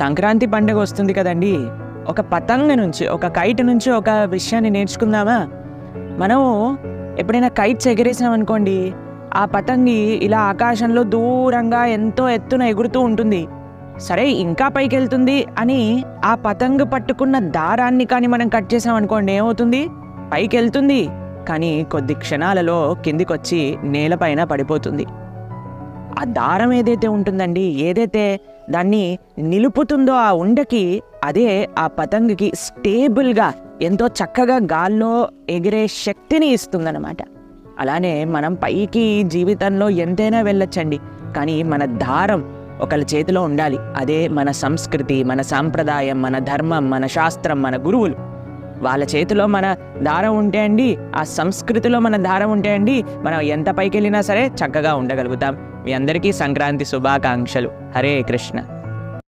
సంక్రాంతి పండుగ వస్తుంది కదండి. ఒక పతంగ నుంచి, ఒక కైట్ నుంచి ఒక విషయాన్ని నేర్చుకుందామా? మనం ఎప్పుడైనా కైట్స్ ఎగరేసామనుకోండి, ఆ పతంగి ఇలా ఆకాశంలో దూరంగా ఎంతో ఎత్తున ఎగురుతూ ఉంటుంది. సరే ఇంకా పైకి వెళ్తుంది అని ఆ పతంగ పట్టుకున్న దారాన్ని కానీ మనం కట్ చేసామనుకోండి, ఏమవుతుంది? పైకి వెళ్తుంది, కానీ కొద్ది క్షణాలలో కిందికొచ్చి నేలపైన పడిపోతుంది. ఆ దారం ఏదైతే ఉంటుందండి, ఏదైతే దాన్ని నిలుపుతుందో ఆ ఉండకి, అదే ఆ పతంగికి స్టేబుల్గా ఎంతో చక్కగా గాల్లో ఎగిరే శక్తిని ఇస్తుందన్నమాట. అలానే మనం పైకి జీవితంలో ఎంతైనా వెళ్ళొచ్చండి, కానీ మన దారం ఒకళ్ళ చేతిలో ఉండాలి. అదే మన సంస్కృతి, మన సాంప్రదాయం, మన ధర్మం, మన శాస్త్రం, మన గురువులు. వాళ్ళ చేతిలో మన దారం ఉంటే అండి, ఆ సంస్కృతిలో మన దారం ఉంటే అండి, మనం ఎంత పైకి వెళ్ళినా సరే చక్కగా ఉండగలుగుతాం. మీ అందరికీ సంక్రాంతి శుభాకాంక్షలు. హరే కృష్ణ.